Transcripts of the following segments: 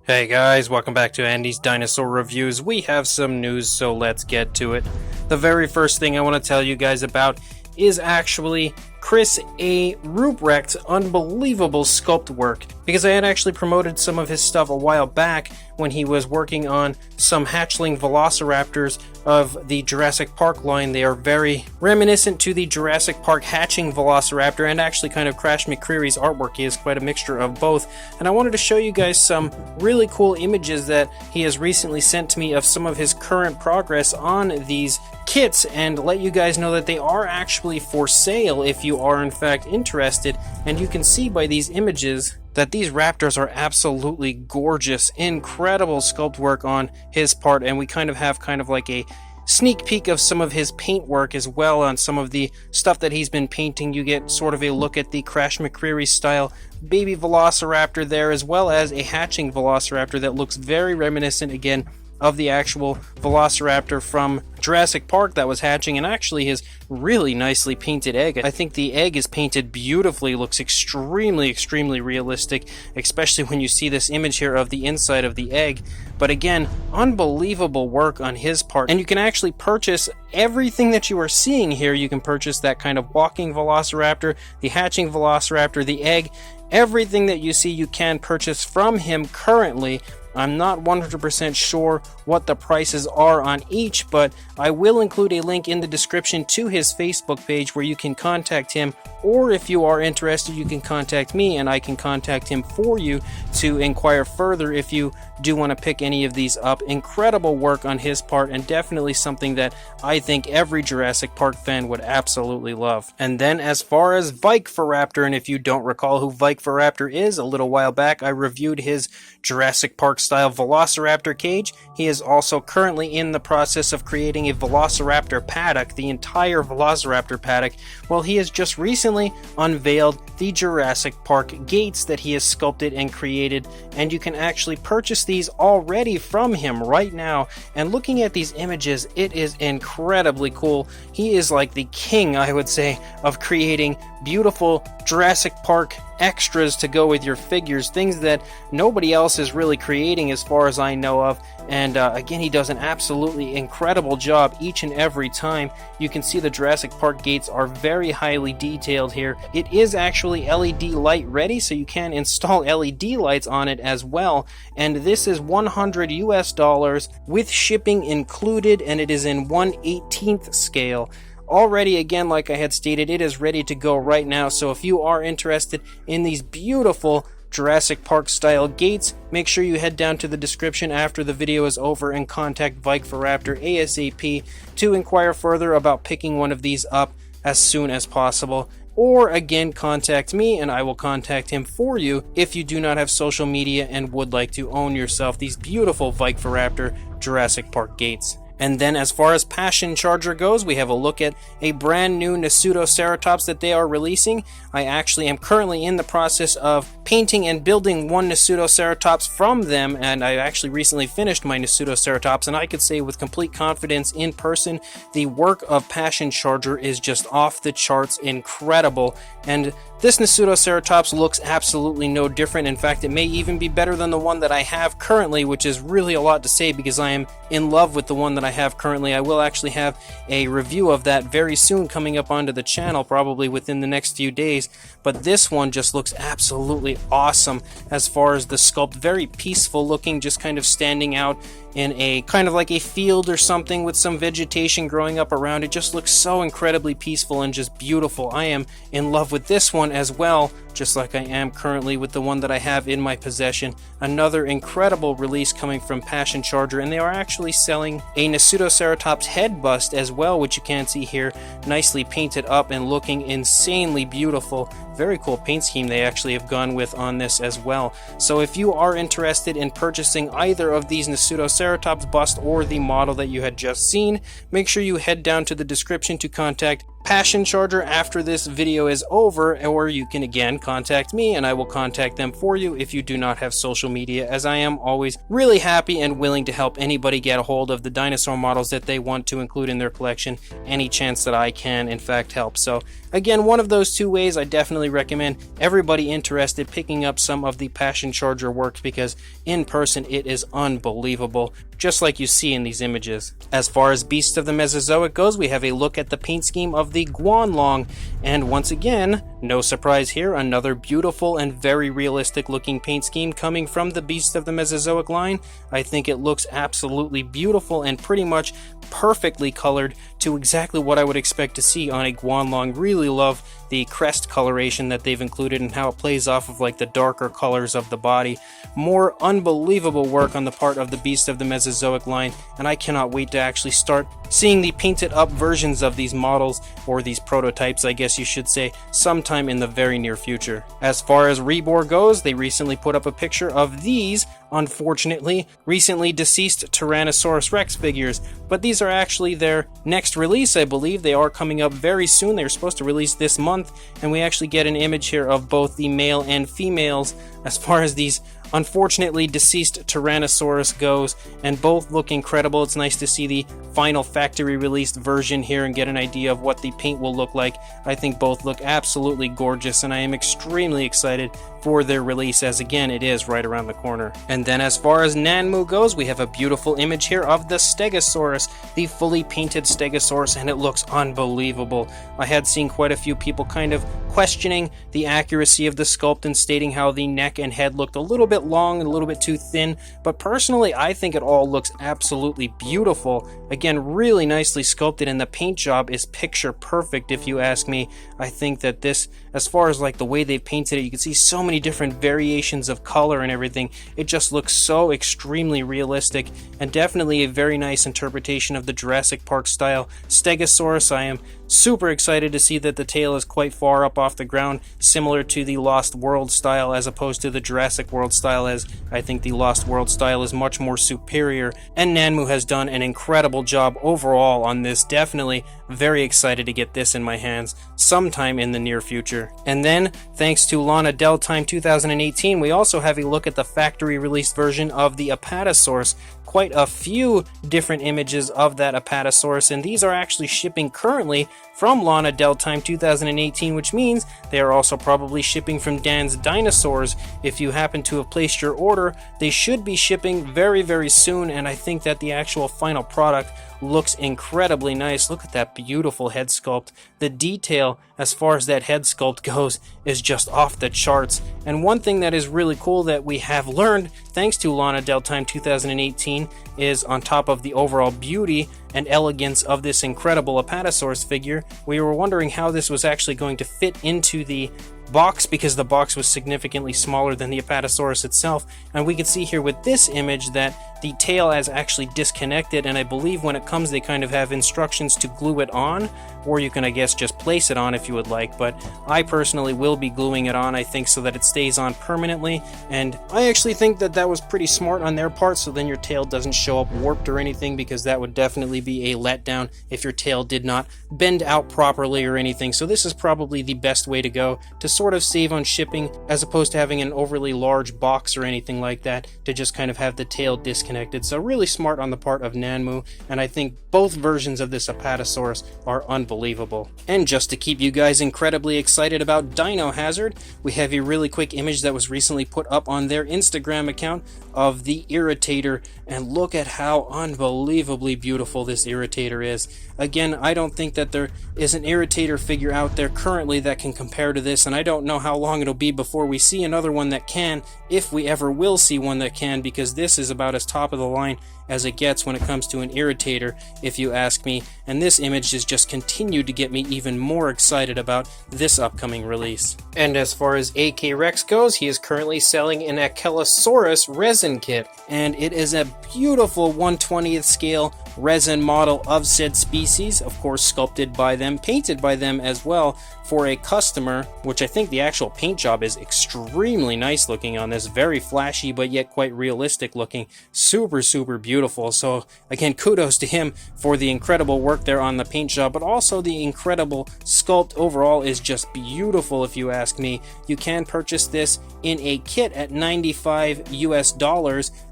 Hey guys, welcome back to Andy's Dinosaur Reviews. We have some news, so let's get to it. The very first thing I want to tell you guys about is actually Chris A. Ruprecht's unbelievable sculpt work, because I had actually promoted some of his stuff a while back when he was working on some hatchling velociraptors of the Jurassic Park line. They are very reminiscent to the Jurassic Park hatching velociraptor and actually kind of Crash McCreary's artwork. He is quite a mixture of both, and I wanted to show you guys some really cool images that he has recently sent to me of some of his current progress on these kits, and let you guys know that they are actually for sale if you are in fact interested. And you can see by these images that these raptors are absolutely gorgeous, incredible sculpt work on his part, and we kind of have like a sneak peek of some of his paint work as well on some of the stuff that he's been painting. You get sort of a look at the Crash McCreary style baby velociraptor there, as well as a hatching velociraptor that looks very reminiscent again of the actual velociraptor from Jurassic Park that was hatching, and actually his really nicely painted egg. I think the egg is painted beautifully, looks extremely realistic, especially when you see this image here of the inside of the egg. But again, unbelievable work on his part, and you can actually purchase everything that you are seeing here. You can purchase that kind of walking velociraptor, the hatching velociraptor, the egg, everything that you see you can purchase from him currently. I'm not 100% sure what the prices are on each, but I will include a link in the description to his Facebook page where you can contact him, or if you are interested, you can contact me and I can contact him for you to inquire further if you do want to pick any of these up. Incredible work on his part, and definitely something that I think every Jurassic Park fan would absolutely love. And then as far as Vyk Feraptor, and if you don't recall who Vyk Feraptor is, a little while back I reviewed his Jurassic Park style Velociraptor cage. He is also currently in the process of creating a Velociraptor paddock, the entire Velociraptor paddock. Well, he has just recently unveiled the Jurassic Park gates that he has sculpted and created, and you can actually purchase these already from him right now. And looking at these images, it is incredibly cool. He is like the king, I would say, of creating beautiful Jurassic Park extras to go with your figures, things that nobody else is really creating as far as I know of. And again, he does an absolutely incredible job each and every time. You can see the Jurassic Park gates are very highly detailed here. It is actually LED light ready, so you can install LED lights on it as well. And this is $100 US with shipping included, and it is in 1/18th scale. Already, again, like I had stated, it is ready to go right now, so if you are interested in these beautiful Jurassic Park style gates, make sure you head down to the description after the video is over and contact Vyk Feraptor ASAP to inquire further about picking one of these up as soon as possible. Or again, contact me and I will contact him for you if you do not have social media and would like to own yourself these beautiful Vyk Feraptor Jurassic Park gates. And then as far as Passion Charger goes, we have a look at a brand new Nasutoceratops that they are releasing. I actually am currently in the process of painting and building one Nasutoceratops from them, and I actually recently finished my Nasutoceratops, and I could say with complete confidence in person, the work of Passion Charger is just off the charts incredible. And this Nasutoceratops looks absolutely no different. In fact, it may even be better than the one that I have currently, which is really a lot to say because I am in love with the one that I have currently. I will actually have a review of that very soon coming up onto the channel, probably within the next few days. But this one just looks absolutely awesome as far as the sculpt. Very peaceful looking, just kind of standing out in a kind of like a field or something with some vegetation growing up around it. Just looks so incredibly peaceful and just beautiful. I am in love with this one as well, just like I am currently with the one that I have in my possession. Another incredible release coming from Passion Charger, and they are actually selling a Nasutoceratops head bust as well, which you can see here, nicely painted up and looking insanely beautiful. Very cool paint scheme they actually have gone with on this as well. So if you are interested in purchasing either of these Nasutoceratops bust or the model that you had just seen, make sure you head down to the description to contact Passion Charger after this video is over, or you can again contact me and I will contact them for you if you do not have social media, as I am always really happy and willing to help anybody get a hold of the dinosaur models that they want to include in their collection any chance that I can in fact help. So again, one of those two ways, I definitely recommend everybody interested picking up some of the Passion Charger works, because in person it is unbelievable, just like you see in these images. As far as Beasts of the Mesozoic goes, we have a look at the paint scheme of the Guanlong, and once again, no surprise here, another beautiful and very realistic looking paint scheme coming from the Beasts of the Mesozoic line. I think it looks absolutely beautiful and pretty much perfectly colored to exactly what I would expect to see on a Guanlong. Really love the crest coloration that they've included and how it plays off of like the darker colors of the body. More unbelievable work on the part of the Beast of the Mesozoic line, and I cannot wait to actually start seeing the painted up versions of these models, or these prototypes I guess you should say, sometime in the very near future. As far as Rebor goes, they recently put up a picture of these, unfortunately, recently deceased Tyrannosaurus Rex figures, but these are actually their next release, I believe. They are coming up very soon. They're supposed to release this month, and we actually get an image here of both the male and females as far as these unfortunately deceased Tyrannosaurus goes, and both look incredible. It's nice to see the final factory released version here and get an idea of what the paint will look like. I think both look absolutely gorgeous, and I am extremely excited for their release, as again it is right around the corner. And then as far as Nanmu goes, we have a beautiful image here of the Stegosaurus, the fully painted Stegosaurus, and it looks unbelievable. I had seen quite a few people kind of questioning the accuracy of the sculpt and stating how the neck and head looked a little bit long and a little bit too thin, but personally I think it all looks absolutely beautiful. Again, really nicely sculpted, and the paint job is picture perfect if you ask me. I think that this, as far as like the way they've painted it, you can see so many different variations of color and everything. It just looks so extremely realistic, and definitely a very nice interpretation of the Jurassic Park style Stegosaurus. I am super excited to see that the tail is quite far up off the ground, similar to the Lost World style as opposed to the Jurassic World style, as I think the Lost World style is much more superior, and Nanmu has done an incredible job overall on this. Definitely very excited to get this in my hands sometime in the near future. And then, thanks to Lana Del Time 2018, we also have a look at the factory released version of the Apatosaurus. Quite a few different images of that Apatosaurus, and these are actually shipping currently from Lana Del Time 2018, which means they are also probably shipping from Dan's Dinosaurs. If you happen to have placed your order, they should be shipping very, very soon, and I think that the actual final product looks incredibly nice. Look at that beautiful head sculpt. The detail as far as that head sculpt goes is just off the charts. And one thing that is really cool that we have learned thanks to Lana Del Time 2018 is, on top of the overall beauty and elegance of this incredible Apatosaurus figure, we were wondering how this was actually going to fit into the box, because the box was significantly smaller than the Apatosaurus itself, and we can see here with this image that the tail is actually disconnected, and I believe when it comes they kind of have instructions to glue it on, or you can I guess just place it on if you would like, but I personally will be gluing it on, I think, so that it stays on permanently, and I actually think that that was pretty smart on their part, so then your tail doesn't show up warped or anything, because that would definitely be a letdown if your tail did not bend out properly or anything. So this is probably the best way to go to sort of save on shipping, as opposed to having an overly large box or anything like that to just kind of have the tail disconnected. So really smart on the part of Nanmu, and I think both versions of this Apatosaurus are unbelievable. And just to keep you guys incredibly excited about Dino Hazard, we have a really quick image that was recently put up on their Instagram account of the Irritator, and look at how unbelievably beautiful this Irritator is. Again, I don't think that there is an Irritator figure out there currently that can compare to this, and I don't know how long it'll be before we see another one that can, if we ever will see one that can, because this is about as top of the line as it gets when it comes to an Irritator, if you ask me, and this image has just continued to get me even more excited about this upcoming release. And as far as AK Rex goes, he is currently selling an Achelousaurus resin kit, and it is a beautiful 1/20th scale resin model of said species, of course sculpted by them, painted by them as well, for a customer, which I think the actual paint job is extremely nice looking on this, very flashy but yet quite realistic looking, super beautiful. So again, kudos to him for the incredible work there on the paint job, but also the incredible sculpt overall is just beautiful if you ask me. You can purchase this in a kit at $95 US.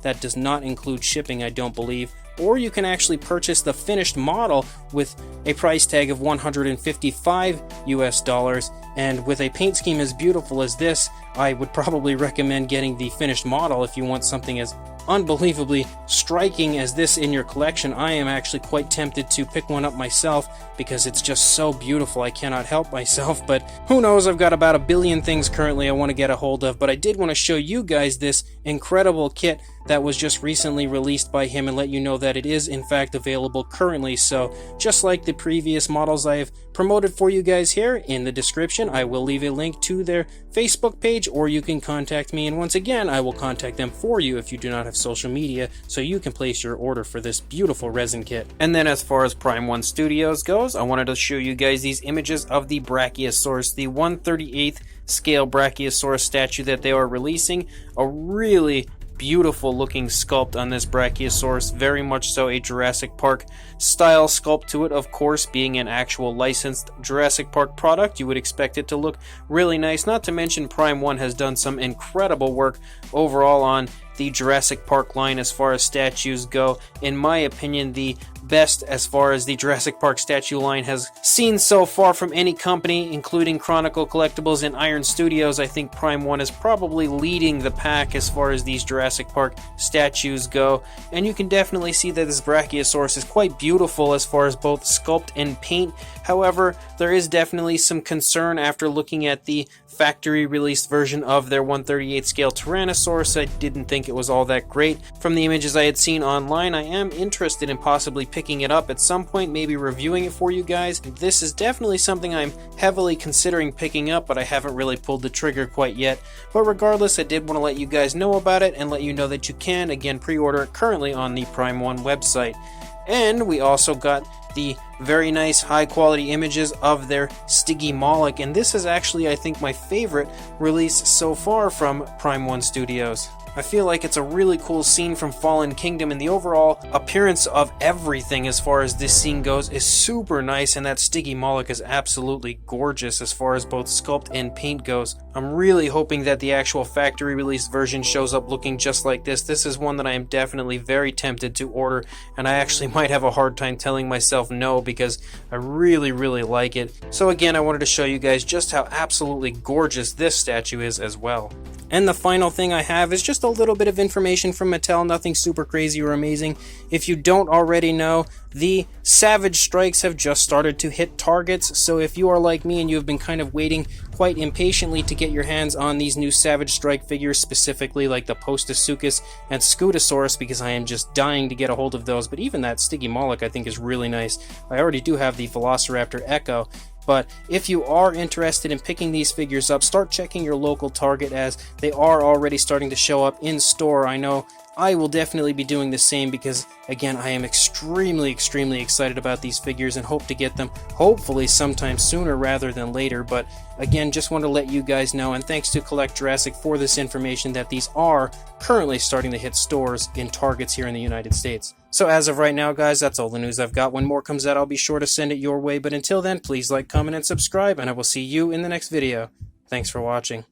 That does not include shipping, I don't believe, or you can actually purchase the finished model with a price tag of $155 US, and with a paint scheme as beautiful as this, I would probably recommend getting the finished model if you want something as unbelievably striking as this in your collection. I am actually quite tempted to pick one up myself because it's just so beautiful. I cannot help myself, but who knows, I've got about a billion things currently I want to get a hold of, but I did want to show you guys this incredible kit that was just recently released by him and let you know that it is in fact available currently. So just like the previous models I have promoted for you guys here, in the description I will leave a link to their Facebook page, or you can contact me, and once again I will contact them for you if you do not have social media, so you can place your order for this beautiful resin kit. And then as far as Prime 1 Studios goes, I wanted to show you guys these images of the Brachiosaurus, the 1/38th scale Brachiosaurus statue that they are releasing. A really beautiful looking sculpt on this Brachiosaurus, very much so a Jurassic Park style sculpt to it. Of course, being an actual licensed Jurassic Park product, you would expect it to look really nice. Not to mention Prime 1 has done some incredible work overall on the Jurassic Park line as far as statues go. In my opinion, the best as far as the Jurassic Park statue line has seen so far from any company, including Chronicle Collectibles and Iron Studios. I think Prime 1 is probably leading the pack as far as these Jurassic Park statues go, and you can definitely see that this Brachiosaurus is quite beautiful as far as both sculpt and paint. However, there is definitely some concern after looking at the factory released version of their 1/38 scale Tyrannosaurus. I didn't think it was all that great. From the images I had seen online, I am interested in possibly picking it up at some point, maybe reviewing it for you guys. This is definitely something I'm heavily considering picking up, but I haven't really pulled the trigger quite yet. But regardless, I did want to let you guys know about it and let you know that you can, again, pre-order it currently on the Prime 1 website. And we also got the very nice high quality images of their Stygimoloch, and this is actually, I think, my favorite release so far from Prime 1 Studios. I feel like it's a really cool scene from Fallen Kingdom, and the overall appearance of everything as far as this scene goes is super nice, and that Stygimoloch is absolutely gorgeous as far as both sculpt and paint goes. I'm really hoping that the actual factory release version shows up looking just like this. This is one that I am definitely very tempted to order, and I actually might have a hard time telling myself no because I really like it. So again, I wanted to show you guys just how absolutely gorgeous this statue is as well. And the final thing I have is just a little bit of information from Mattel, nothing super crazy or amazing. If you don't already know, the Savage strikes have just started to hit targets, so if you are like me and you have been kind of waiting quite impatiently to get your hands on these new Savage strike figures, specifically like the Postosuchus and Scutosaurus, because I am just dying to get a hold of those, but even that Stygimoloch I think is really nice. I already do have the Velociraptor Echo, but if you are interested in picking these figures up, start checking your local Target as they are already starting to show up in store. I know I will definitely be doing the same because, again, I am extremely excited about these figures and hope to get them hopefully sometime sooner rather than later. But again, just want to let you guys know, and thanks to Collect Jurassic for this information, that these are currently starting to hit stores in Targets here in the United States. So as of right now, guys, that's all the news I've got. When more comes out, I'll be sure to send it your way. But until then, please like, comment, and subscribe, and I will see you in the next video. Thanks for watching.